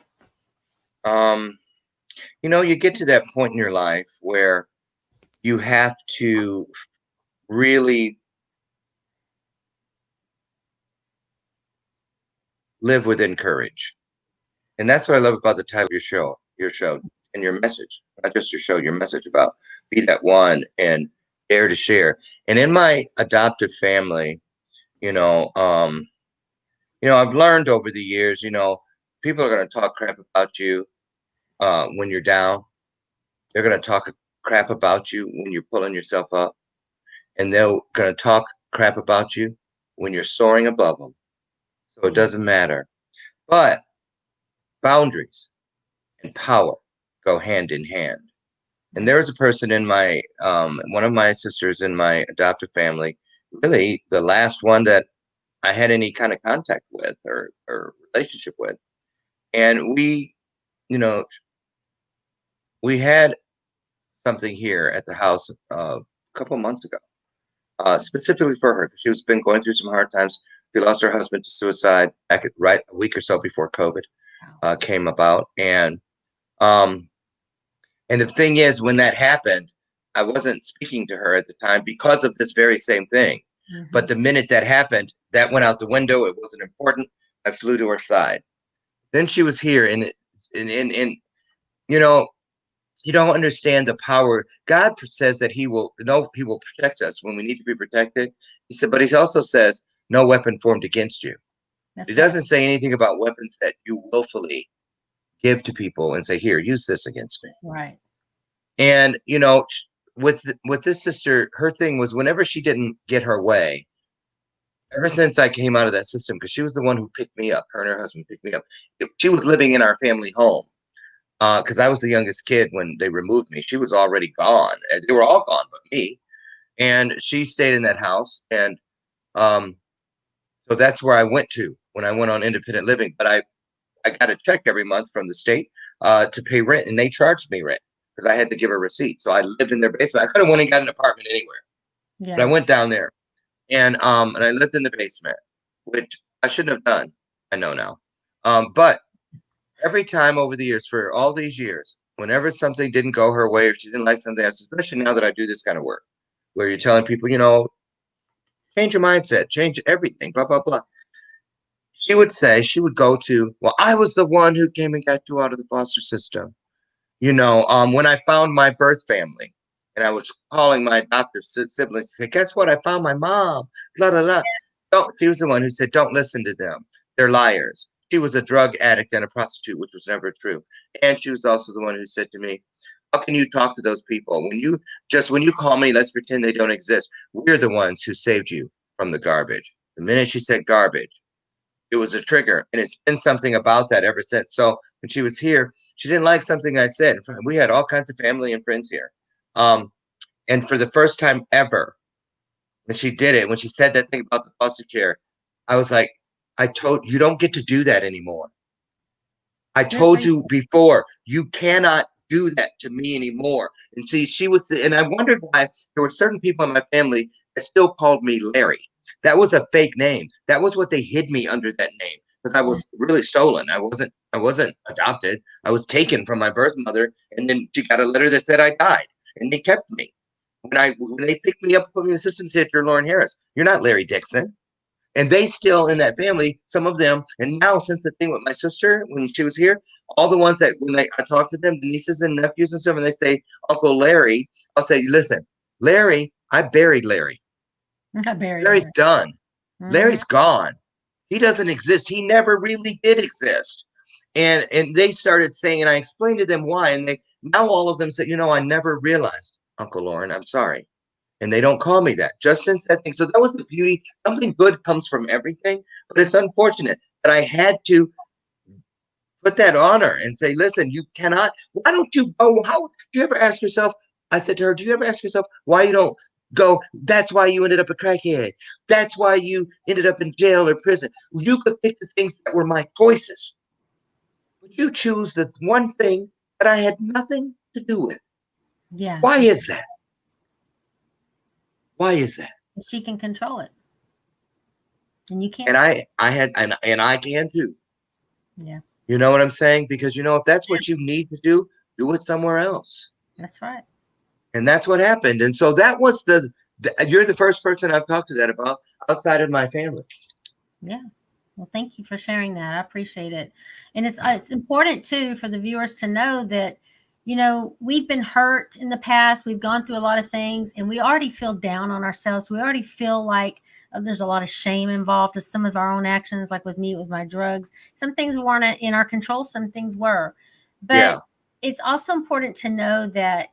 You get to that point in your life where you have to really live within courage. And that's what I love about the title of your show and your message, not just your show, your message about be that one and dare to share. And in my adoptive family, I've learned over the years, people are going to talk crap about you when you're down. They're going to talk crap about you when you're pulling yourself up. And they're going to talk crap about you when you're soaring above them. So it doesn't matter. But boundaries and power go hand in hand. And there was a person in my, one of my sisters in my adoptive family, really the last one that I had any kind of contact with or relationship with. And we had something here at the house a couple of months ago, specifically for her, because she was been going through some hard times. She lost her husband to suicide right a week or so before COVID came about. And the thing is, when that happened, I wasn't speaking to her at the time because of this very same thing. Mm-hmm. But the minute that happened, that went out the window. It wasn't important. I flew to her side. Then she was here, and you don't understand the power. God says that He will protect us when we need to be protected. He said, but He also says, no weapon formed against you. He doesn't say anything about weapons that you willfully give to people and say, here, use this against me. Right. And, with this sister, her thing was whenever she didn't get her way, ever since I came out of that system, because she was the one who picked me up, her and her husband picked me up. She was living in our family home because I was the youngest kid when they removed me. She was already gone. They were all gone but me. And she stayed in that house. And so that's where I went to when I went on independent living. But I got a check every month from the state to pay rent, and they charged me rent because I had to give a receipt. So I lived in their basement. I could have went and got an apartment anywhere. Yeah. But I went down there, and I lived in the basement, which I shouldn't have done. I know now. But every time over the years, for all these years, whenever something didn't go her way or she didn't like something else, especially now that I do this kind of work, where you're telling people, change your mindset, change everything, blah, blah, blah. She would go to, well, I was the one who came and got you out of the foster system. When I found my birth family and I was calling my adoptive siblings to say, guess what? I found my mom, blah, blah, blah. She was the one who said, don't listen to them. They're liars. She was a drug addict and a prostitute, which was never true. And she was also the one who said to me, how can you talk to those people? When you call me, let's pretend they don't exist. We're the ones who saved you from the garbage. The minute she said garbage, it was a trigger. And it's been something about that ever since. So when she was here, she didn't like something I said. We had all kinds of family and friends here. And for the first time ever, when she did it, when she said that thing about the foster care, I was like, you don't get to do that anymore. I told you before, you cannot do that to me anymore. And see, she would say, and I wondered why there were certain people in my family that still called me Larry. That was a fake name. That was what they hid me under, that name, because I was really stolen. I wasn't adopted. I was taken from my birth mother, and then she got a letter that said I died, and they kept me. When they picked me up, put me in the system, said, "You're Lauren Harris. You're not Larry Dixon." And they still, in that family, some of them, and now since the thing with my sister when she was here, all the ones that when I talk to them, the nieces and nephews and stuff, and they say Uncle Larry, I'll say, "Listen, Larry, I buried Larry. I buried Larry's Larry. done. Mhm. Larry's gone. He doesn't exist. He never really did exist." And they started saying, and I explained to them why, and they now all of them said, "I never realized, Uncle Lauren. I'm sorry." And they don't call me that just since that thing. So that was the beauty. Something good comes from everything, but it's unfortunate that I had to put that on her and say, "Listen, you cannot. Why don't you go? How do you ever ask yourself?" I said to her, "Do you ever ask yourself why you don't go? That's why you ended up a crackhead. That's why you ended up in jail or prison. You could pick the things that were my choices, but you choose the one thing that I had nothing to do with. Yeah. Why is that? Why is that?" She can control it, and you And can't. I had, and I can too. Yeah, You know what I'm saying? Because if that's what you need to do it somewhere else. that's right. And that's what happened. And so that was you're the first person I've talked to that about outside of my family. Yeah. Well, thank you for sharing that. I appreciate it. And it's important too for the viewers to know that, we've been hurt in the past. We've gone through a lot of things, and we already feel down on ourselves. We already feel like there's a lot of shame involved with some of our own actions. Like with me, it was my drugs. Some things weren't in our control. Some things were. But Yeah. it's also important to know that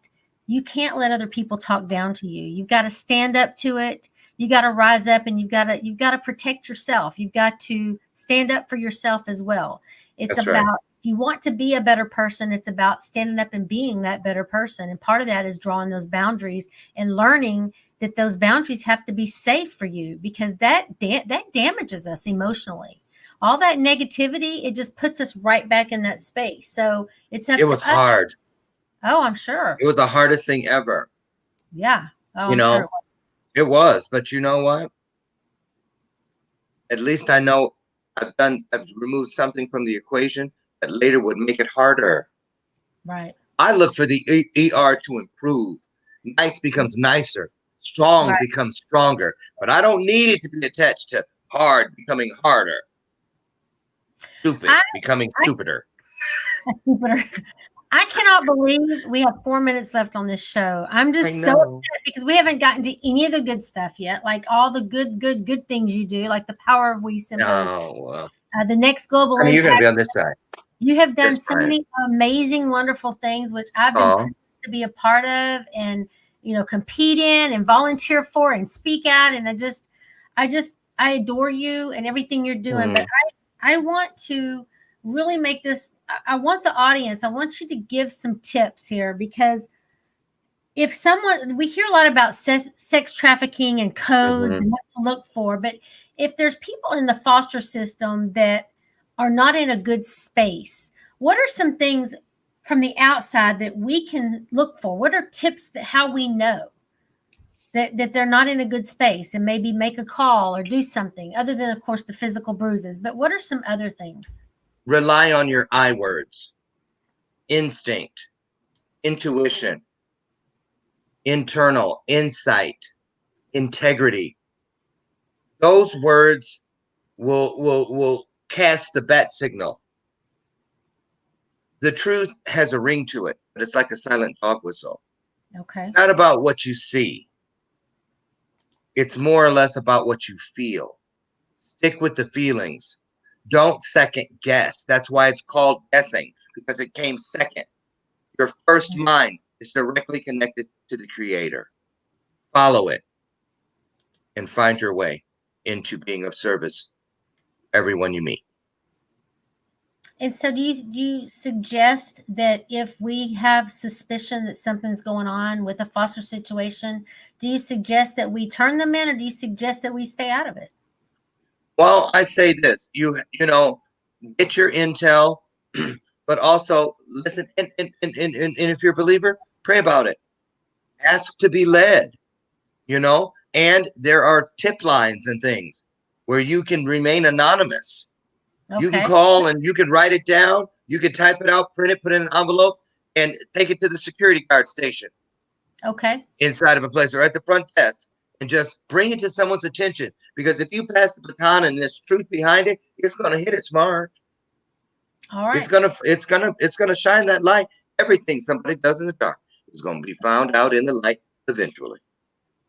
you can't let other people talk down to you. You've got to stand up to it. You got to rise up, and you've got to protect yourself. You've got to stand up for yourself as well. It's That's right. about, if you want to be a better person, it's about standing up and being that better person. And part of that is drawing those boundaries and learning that those boundaries have to be safe for you, because that damages us emotionally. All that negativity, it just puts us right back in that space. So it's It up to was us. hard. Oh, I'm sure. It was the hardest thing ever. Yeah. Oh, You I'm sure. know, it was. But you know what? At least I know I've removed something from the equation that later would make it harder. Right. I look for the ER to improve. Nice becomes nicer. Strong Right. becomes stronger. But I don't need it to be attached to hard becoming harder. Stupid I, becoming I stupider. stupider. I cannot believe we have 4 minutes left on this show. I'm I just so know. upset because we haven't gotten to any of the good stuff yet, like all the good things you do, like the Power of We Symposium, No. the next global Honey, you're going to impact. be on this side. You have done Yes, so Brian. many amazing, wonderful things, which I've been Oh, privileged to be a part of, and compete in and volunteer for and speak at. And I adore you and everything you're doing. But I want to really make this. I want the audience. I want you to give some tips here, because if someone, we hear a lot about sex trafficking and codes mm-hmm. and what to look for, but if there's people in the foster system that are not in a good space, what are some things from the outside that we can look for? What are tips that how we know that they're not in a good space, and maybe make a call or do something other than, of course, the physical bruises? But what are some other things? Rely on your I words: instinct, intuition, internal, insight, integrity. Those words will cast the bat signal. The truth has a ring to it, but it's like a silent dog whistle. Okay. It's not about what you see. It's more or less about what you feel. Stick with the feelings. Don't second guess. That's why it's called guessing, because it came second. Your first mind is directly connected to the creator. Follow it and find your way into being of service to everyone you meet. And so do you suggest that if we have suspicion that something's going on with a foster situation, do you suggest that we turn them in, or do you suggest that we stay out of it? Well, I say this, get your intel, but also listen. And if you're a believer, pray about it. Ask to be led. And there are tip lines and things where you can remain anonymous. You can Okay. call and you can write it down. You can type it out, print it, put it in an envelope, and take it to the security guard station Okay. inside of a place or at the front desk, and just bring it to someone's attention. Because if you pass the baton and there's truth behind it, it's going to hit its mark. All right. It's gonna shine that light. Everything somebody does in the dark is going to be found out in the light eventually.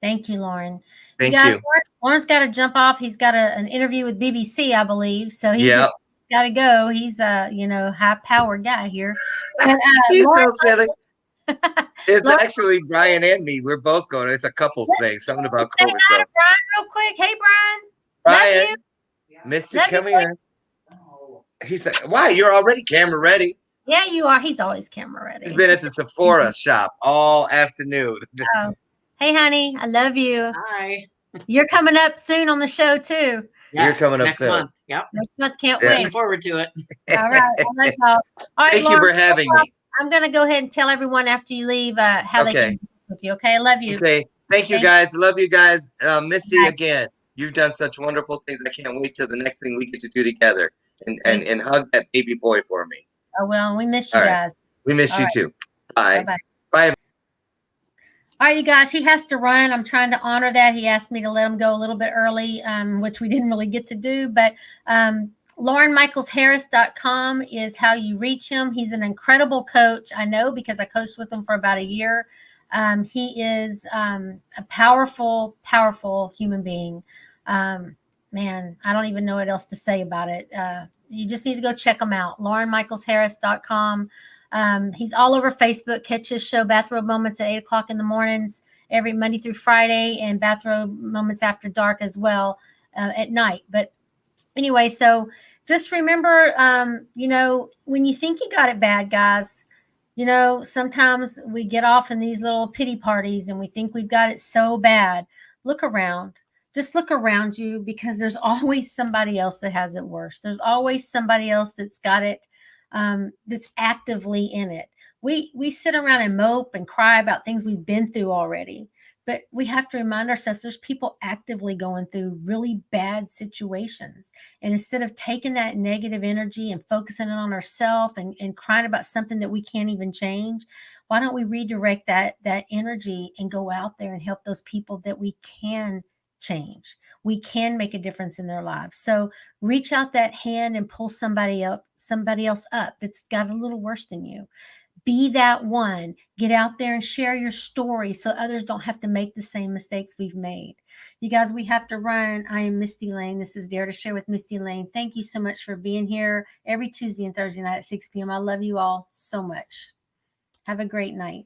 Thank you, Lauren. You Thank guys, you. Lauren's got to jump off. He's got an interview with BBC, I believe. So he Yeah, just got to go. He's a, high powered guy here. But he's Lauren, so silly. It's Lauren, actually Brian and me. We're both going. It's a couples thing. Something about say COVID. hi So to Brian real quick. Hey, Brian. Love you. Brian, Misty, Love you, come here. He said, "Why? You're already camera ready." Yeah, you are. He's always camera ready. He's been at the Sephora shop all afternoon. Oh. Hey, honey. I love you. Hi. You're coming up soon on the show, too. Yes, You're coming up next soon. month. Yep. Next month. Can't Yeah. Looking wait. forward to it. All right. I love y'all. All right, Thank you Lauren, for having me. I'm going to go ahead and tell everyone after you leave how they Okay. can work with you. Okay. I love you. Okay. Thank you, Thank guys. Love you guys. Misty, Bye. again, you've done such wonderful things. I can't wait till the next thing we get to do together. And Thank and hug that baby boy for me. Oh, well, we miss you All right. guys. We miss All you right. too. Bye. Bye-bye. Bye. All right, you guys, he has to run. I'm trying to honor that. He asked me to let him go a little bit early, which we didn't really get to do. But LaurenMichaelsHarris.com is how you reach him. He's an incredible coach. I know because I coached with him for about a year. He is a powerful, powerful human being. Man, I don't even know what else to say about it. You just need to go check him out. LaurenMichaelsHarris.com. He's all over Facebook. Catch his show, Bathrobe Moments, at 8 o'clock in the mornings, every Monday through Friday, and Bathrobe Moments After Dark as well at night. But anyway, so just remember, when you think you got it bad, guys, sometimes we get off in these little pity parties and we think we've got it so bad. Look around. Just look around you, because there's always somebody else that has it worse. There's always somebody else that's got it, that's actively in it. We sit around and mope and cry about things we've been through already, but we have to remind ourselves there's people actively going through really bad situations. And instead of taking that negative energy and focusing it on ourselves and crying about something that we can't even change, why don't we redirect that energy and go out there and help those people that we can change? We can make a difference in their lives. So reach out that hand and pull somebody else up that's got a little worse than you. Be that one. Get out there and share your story so others don't have to make the same mistakes we've made. You guys, we have to run. I am Mistie Layne. This is Dare to Share with Mistie Layne. Thank you so much for being here every Tuesday and Thursday night at 6 p.m. I love you all so much. Have a great night.